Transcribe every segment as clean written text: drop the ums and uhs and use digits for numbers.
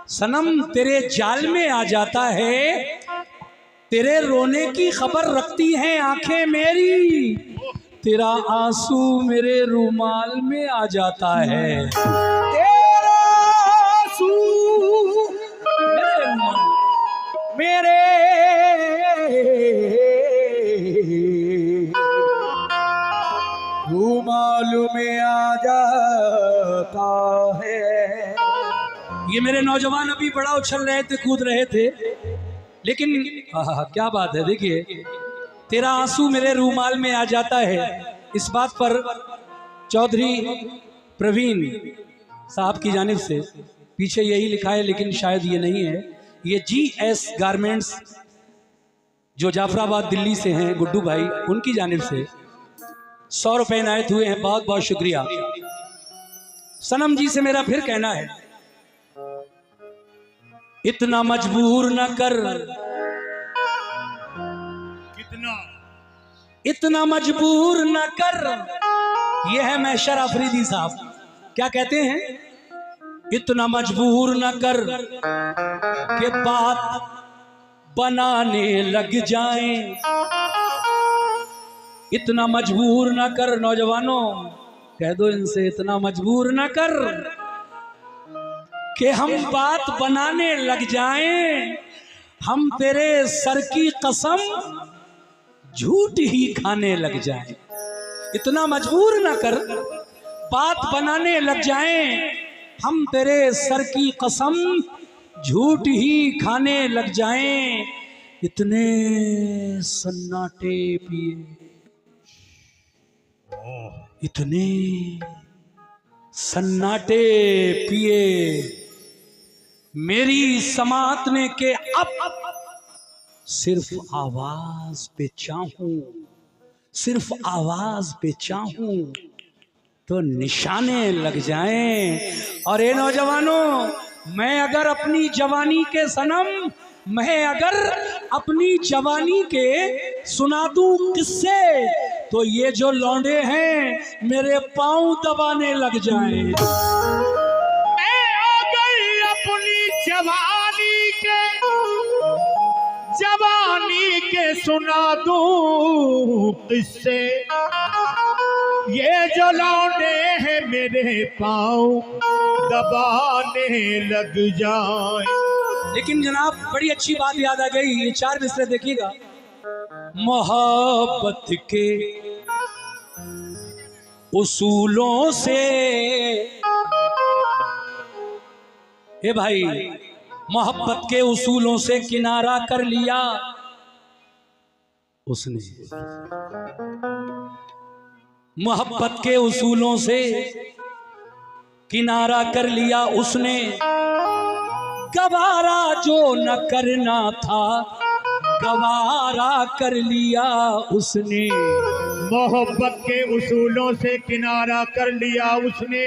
सनम तेरे जाल में आ जाता है, तेरे रोने की खबर रखती हैं आंखें मेरी, तेरा आंसू मेरे रुमाल में आ जाता है। तेरा आंसू मेरे रुमाल में आ जाता है। ये मेरे नौजवान अभी बड़ा उछल रहे थे, कूद रहे थे, लेकिन क्या बात है। देखिए, तेरा आंसू मेरे रूमाल में आ जाता है, इस बात पर चौधरी प्रवीण साहब की जानिब से पीछे यही लिखा है, लेकिन शायद ये नहीं है। ये GS गारमेंट्स जो जाफराबाद दिल्ली से हैं, गुड्डू भाई, उनकी जानिब से 100 रुपए इनायत हुए हैं। बहुत बहुत शुक्रिया। सनम जी से मेरा फिर कहना है, इतना मजबूर न कर, इतना मजबूर न कर। ये है महशर अफरीदी साहब, क्या कहते हैं? इतना मजबूर न कर कि बात बनाने लग जाएं, इतना मजबूर न कर। नौजवानों, कह दो इनसे, इतना मजबूर न कर कि हम बात बनाने लग जाएं, हम तेरे सर की कसम झूठ ही खाने लग जाएं। इतना मजबूर न कर, बात बनाने लग जाएं, हम तेरे सर की कसम झूठ ही खाने लग जाएं। इतने सन्नाटे पिए, इतने सन्नाटे पिए मेरी समात ने के अब सिर्फ आवाज पे चाहूं, सिर्फ आवाज पे चाहूं तो निशाने लग जाएं। और ये नौजवानों, मैं अगर अपनी जवानी के सनम, मैं अगर अपनी जवानी के सुना दूं किस्से, तो ये जो लौंडे हैं मेरे पांव दबाने लग जाएं। मैं अगर अपनी जवानी के सुना दूं किस्से, ये जो लौंडे हैं मेरे पांव दबाने लग जाए। लेकिन जनाब, बड़ी अच्छी बात याद आ गई, ये 4 मिसरे देखिएगा। मोहब्बत के उसूलों से, हे भाई, मोहब्बत के उसूलों से किनारा कर लिया उसने, मोहब्बत के उसूलों से किनारा कर लिया उसने, गवारा जो न करना था गवारा कर लिया उसने। मोहब्बत के उसूलों से किनारा कर लिया उसने,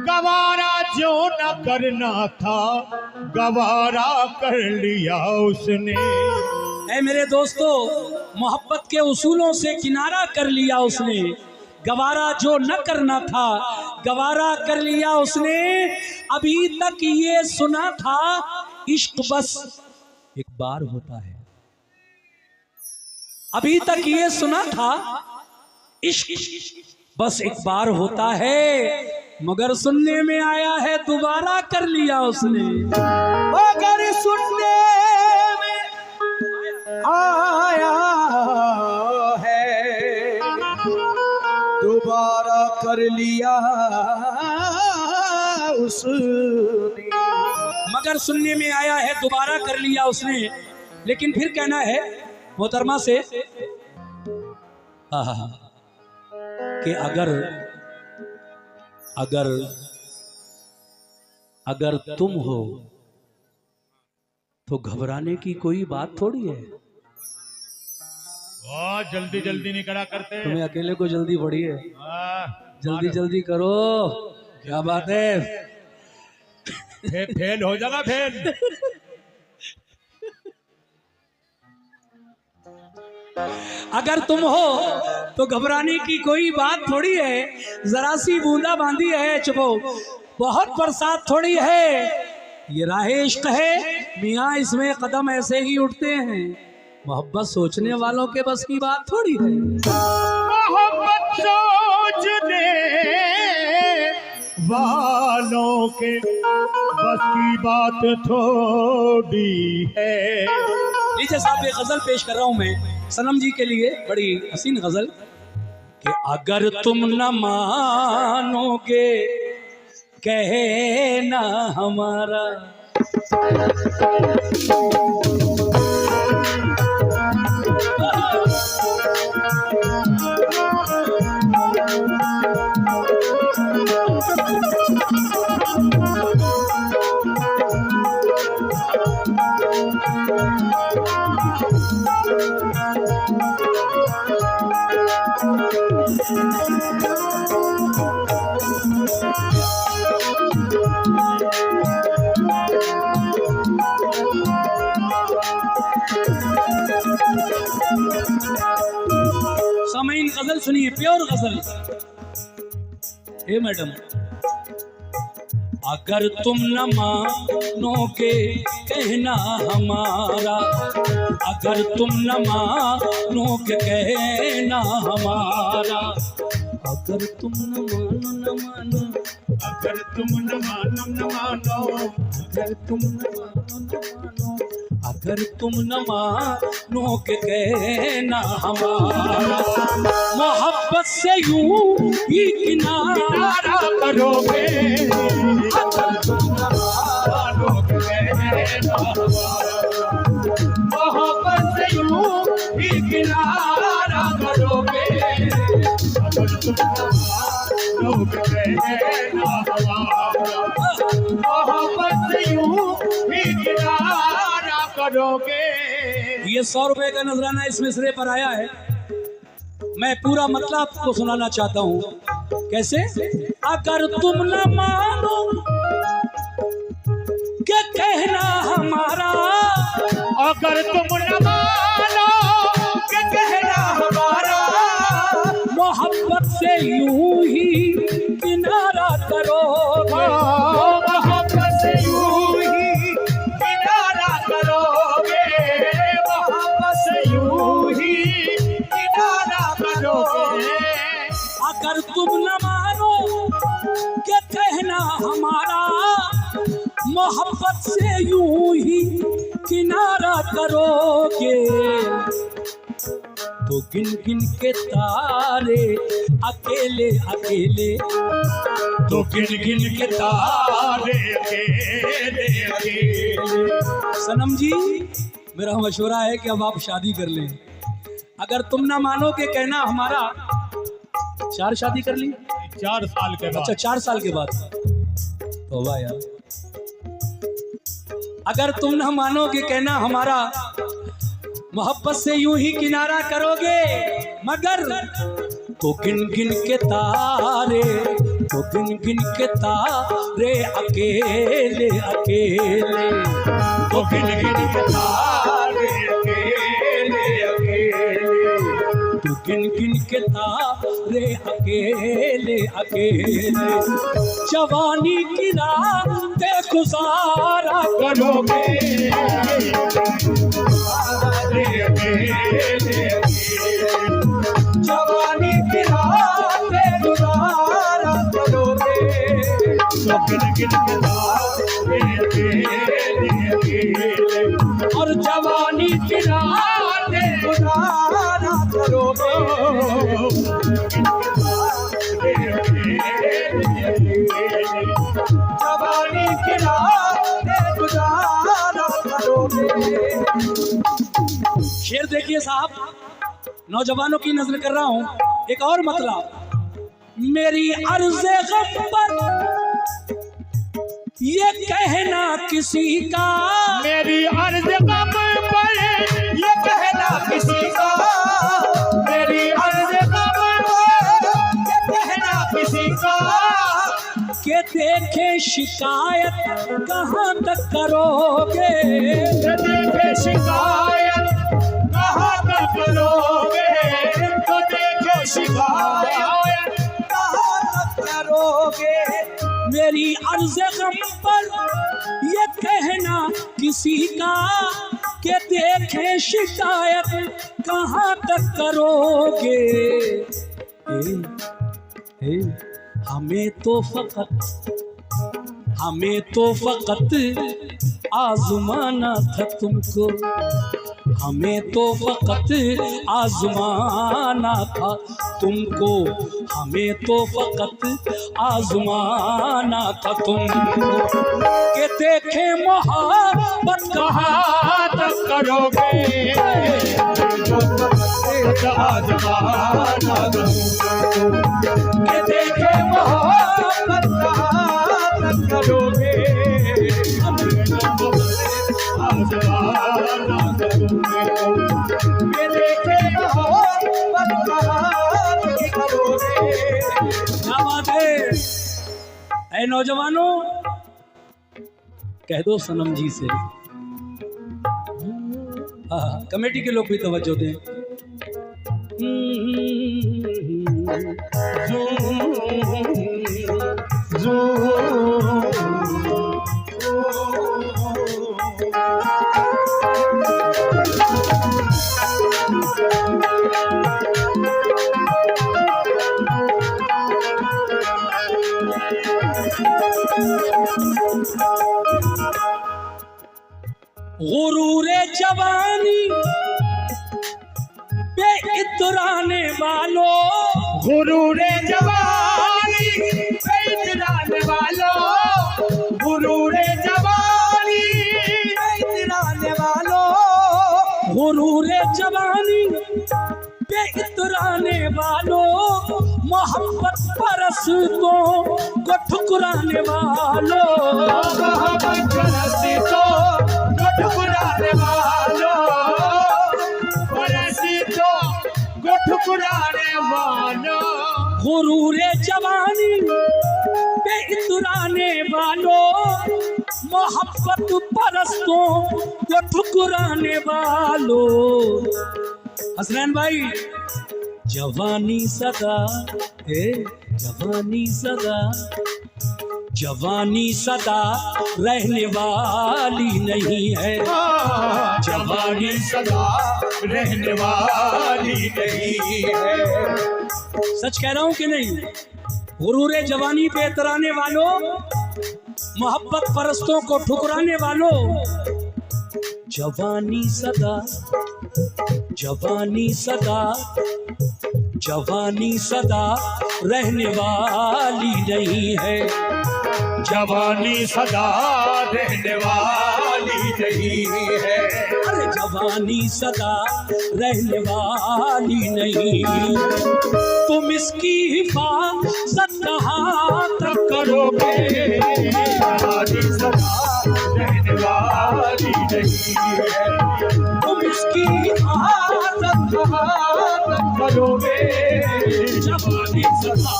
गवारा जो न करना था गवारा कर लिया उसने। ऐ मेरे दोस्तों, मोहब्बत के उसूलों से किनारा कर लिया उसने, गवारा जो न करना था गवारा कर लिया उसने। अभी तक ये सुना था इश्क बस एक बार होता है, अभी तक ये सुना था इश्क बस एक बार होता है, मगर सुनने में आया है दोबारा कर लिया उसने। मगर सुनने में आया है दोबारा कर लिया उसने, मगर सुनने में आया है दोबारा कर लिया उसने। लेकिन फिर कहना है मोहतरमा से कि अगर अगर अगर तुम हो तो घबराने की कोई बात थोड़ी है। जल्दी जल्दी नहीं करा करते, तुम्हें अकेले को जल्दी पड़ी है, जल्दी जल्दी करो। क्या बात है, फेल हो जाएगा फेल। अगर तुम हो तो घबराने की कोई बात थोड़ी है, जरा सी बूंदा बांदी है चुपो, बहुत बरसात थोड़ी है। ये राह इश्क है मियाँ, इसमें कदम ऐसे ही उठते हैं। मोहब्बत सोचने वालों के बस की बात थोड़ी है। मोहब्बत सोचने वालों के बस की बात थोड़ी है। लीजिए साहब, एक गजल पेश कर रहा हूं मैं सनम जी के लिए, बड़ी हसीन गजल कि अगर तुम न मानोगे कहना हमारा, सामईन गजल सुनिए, प्योर गजल। हे मैडम, अगर तुम न मानोगे कहना हमारा, अगर तुम न मानोगे कहना हमारा, अगर तुम न मानो, अगर तुम न मानो, अगर तुम न मानो, अगर तुम न मानोगे कहना हमारा, मोहब्बत से यूं ही किनारा करोगे। अगर तुम न मानोगे कहना हमारा, मोहब्बत से यूं ही किनारा करोगे। अगर तुम न मानोगे कहना हमारा, मोहब्बत से यूं ही किनारा करोगे। ये 100 रुपए का नजराना इस मिसरे पर आया है, मैं पूरा मतलब आपको सुनाना चाहता हूँ। कैसे? अगर तुम न मानो क्या कहना हमारा, अगर तुम न मानो क्या कहना हमारा, मोहब्बत से यूं ही किनारा करोगे। मोहब्बत से यूं ही किनारा करोगे। मोहब्बत से यूं ही किनारा करोगे। अगर तुम न मानो क्या कहना हमारा, मोहब्बत से यूं ही किनारा करोगे, तो गिन गिन के तारे अकेले अकेले, तो गिन गिन के तारे अकेले अकेले। सनम जी मेरा मशवरा है कि अब आप शादी कर लें। अगर तुम ना मानो के कहना हमारा, 4 शादी कर ली? 4 साल के बाद। अच्छा 4 साल के बाद, तो वाह यार। अगर तुम ना मानो के कहना हमारा, मोहब्बत से यूं ही किनारा करोगे, मगर तो गिन गिन के तारे, तो गिन गिन के तारे अकेले अकेले, तो गिन गिन के तारे अकेले अकेले, तो गिन गिन के तारे अकेले अकेले, जवानी की रातें गुजारा करोगे। तारे अकेले अकेले, जवानी की रातें गुजारा करोगे। तो गिन गिन के तारे अकेले अकेले, और जवानी की रातें गुजारा करोगे। जवानी की रातें गुजारा करोगे। शेर देखिए साहब, नौजवानों की नजर कर रहा हूं। एक और मतलब, मेरी अर्ज़े गम पर ये कहना किसी का, मेरी अर्ज़ गम पर ये कहना किसी का, मेरी अर्ज़ गम पर ये कहना किसी का, के देखे शिकायत कहाँ तक करोगे। ये देखे शिकायत कहाँ तक करोगे। तो देखे शिकायत कहाँ तक करोगे। मेरी अर्ज़े गम पर ये कहना किसी का कि देखे शिकायत कहाँ तक करोगे। हमें तो फकत आजमाना था तुमको, हमें तो फकत आजमाना था तुमको, हमें तो फकत आजमाना था तुमको, कि देखे मोहब्बत कहाँ तक करोगे। के देखे मोहब्बत कहाँ तक करोगे। ये देखे मोहब्बत कहाँ तक करोगे। क्या बात है। ऐ नौजवानों, कह दो सनम जी से। हाँ, कमेटी के लोग भी तवज्जो दें। गुरूरे जवानी पे इतराने वालों, गुरूरे जवानी पे इतराने वालों, गुरूरे जवानी पे इतराने वालों, गुरूरे जवानी पे इतराने वालों, मोहब्बत परस्तों को ठुकराने वालों, मोहब्बत परस्तों को ठुकराने वालों, परस्तों को ठुकराने वालों। गुरूरे जवानी पे इतराने वालों, मोहब्बत परस्तों को ठुकराने वालों। हसनैन भाई, जवानी सदा है, जवानी सदा, जवानी सदा रहने वाली नहीं है, जवानी सदा रहने वाली नहीं है। सच कह रहा हूं कि नहीं। गुरूरे जवानी पे इतराने वालों, मोहब्बत परस्तों को ठुकराने वालों, जवानी सदा, जवानी सदा, जवानी सदा रहने वाली नहीं है, जवानी सदा रहने वाली नहीं है। अरे जवानी सदा रहने वाली नहीं। तुम इसकी हिफाजत कहाँ तक करोगे। जवानी सदा रहने वाली नहीं है। तुम इसकी हिफाजत कहाँ तक करोगे। जवानी सदा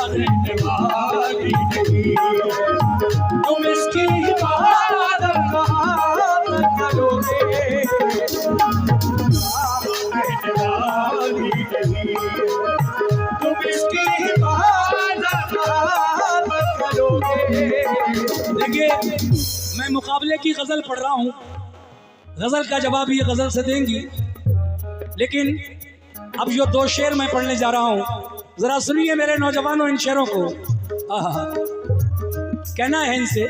रहने वाली नहीं है। तुम इसकी हिफाजत कहाँ तक करोगे। रहने वाली नहीं है। तुम इसकी हिफाजत कहाँ तक करोगे। देखिए, मैं मुकाबले की गजल पढ़ रहा हूँ, गजल का जवाब ये गजल से देंगी, लेकिन अब जो दो शेर मैं पढ़ने जा रहा हूँ, जरा सुनिए मेरे नौजवानों इन शेरों को। कहना है इनसे,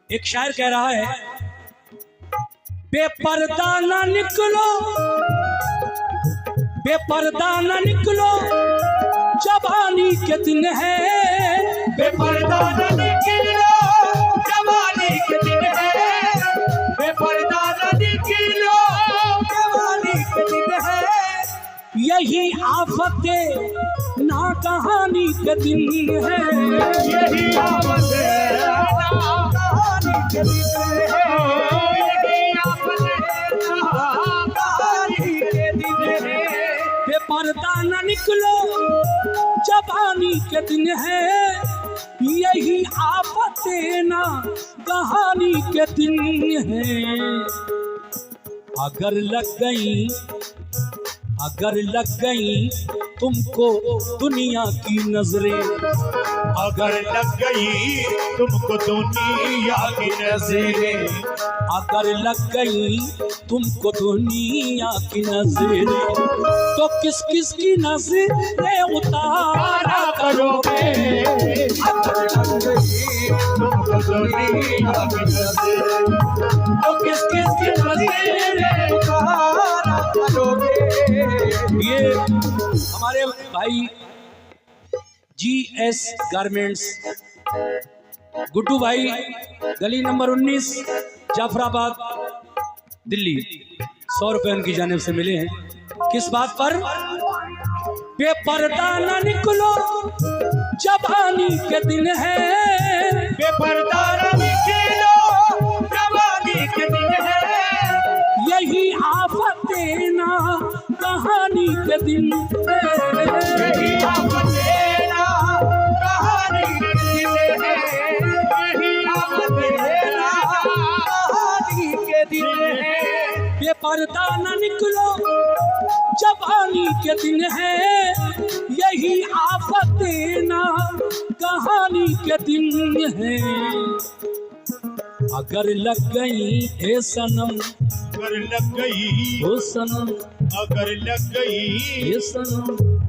एक शायर कह रहा है, बेपर्दा ना निकलो, बेपर्दा ना निकलो, जवानी के दिन है। बेपर्दा न निकलो, जवानी के दिन है। बेपर्दा न निकलो, जवानी के दिन है। यही आफतें ना कहानी के दिन है। यही आफतें ना कहानी के दिन है, यही अपने कहानी के दिन है। बेपर्दा न निकलो जवानी के दिन है, यही आफतें ना कहानी के दिन है। अगर लग गई तुमको दुनिया की नजरें, अगर लग गई तुमको दुनिया की नजरें, अगर लग गई तुमको दुनिया की नजरें, तो किस किस की नजरें उतारा करोगे। अगर लग गई तुमको दुनिया की नजरें, तो किस किस की नजरें उतारा करोगे। ये हमारे भाई GS गारमेंट्स गुड्डू भाई, गली नंबर 19 जाफराबाद दिल्ली, 100 रुपए उनकी जानिब से मिले हैं। किस बात पर? बेपर्दा न निकलो जवानी के दिन है, बेपर्दा न निकलो जवानी के दिन है, यही आफतें ना कहानी के दिन है। यही आफतें ना कहानी के दिन है, यही आफतें ना कहानी के दिन है। बेपर्दा न निकलो जवानी के दिन है, यही आफतें ना कहानी के दिन है। अगर लग गई ए सनम, अगर लग गई ओ सनम, अगर लग गई ए सनम,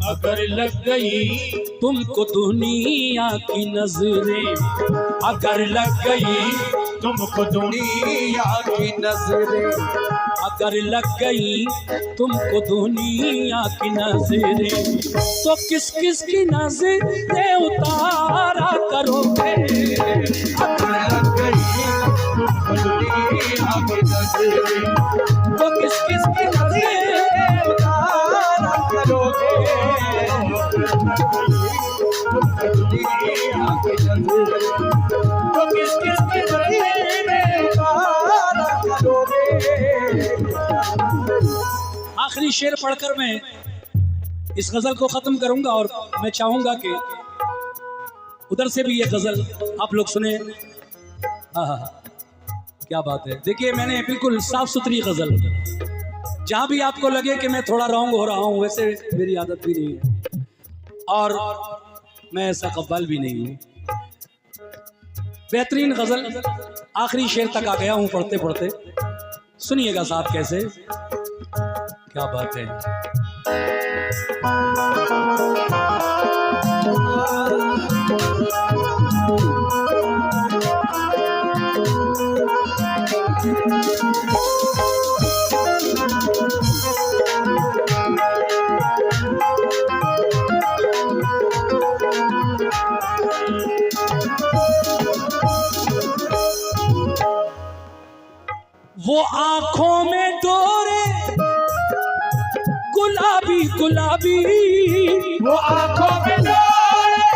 अगर लग गई तुमको दुनिया की नजरें, अगर लग गई तुमको दुनिया की नजरें, अगर लग गई तुमको दुनिया की नजरें, तो किस किस की नजरें उतारा करोगे। अगर लग गई तुमको दुनिया की नजरें, तो किस किस की नजरें उतारा करोगे। तुमको दुनिया की नजरें, तो किस किस की नजरें उतारा करोगे। आखिरी शेर पढ़कर मैं इस गजल को खत्म करूंगा, और मैं चाहूंगा कि उधर से भी ये गजल आप लोग सुने। हाँ, क्या बात है। देखिए, मैंने बिल्कुल साफ सुथरी गजल, जहां भी आपको लगे कि मैं थोड़ा रॉन्ग हो रहा हूं, वैसे मेरी आदत भी नहीं है और मैं ऐसा कव्वाल भी नहीं हूं। बेहतरीन गजल, आखिरी शेर तक आ गया हूं पढ़ते पढ़ते। सुनिएगा साहब कैसे, क्या बात है। वो आंखों में डोरे गुलाबी गुलाबी, वो आंखों में डोरे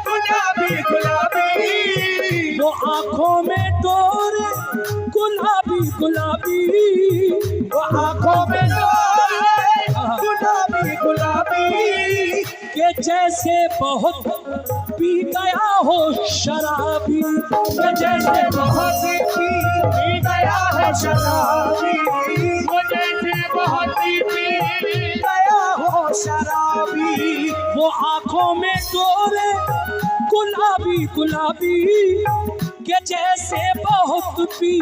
गुलाबी गुलाबी, वो आंखों में डोरे गुलाबी गुलाबी, वो आंखों में डोरे गुलाबी गुलाबी, के जैसे बहुत पी गया हो शराबी, के जैसे बहुत पी गया है शराबी, वो जैसे बहुत पी गया हो शराबी। वो आंखों में डोरे गुलाबी गुलाबी, के जैसे बहुत पी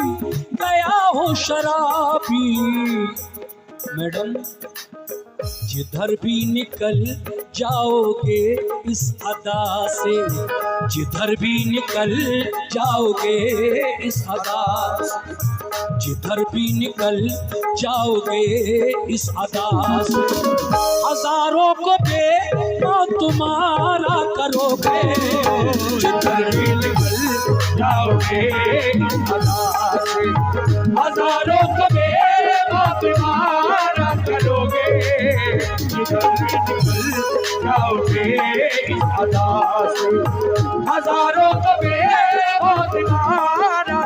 गया हो शराबी। मैडम, जिधर भी निकल जाओगे इस अदा से, जिधर भी निकल जाओगे इस अदा से, जिधर भी निकल जाओगे इस अदा से, हजारों को तुम्हारा करोगे। जिधर भी निकल जाओगे इस अदा से, हजारों को तुम्हारा करोगे। जिधर भी निकल जाओगे इस अदा से, हजारों को तुम्हारा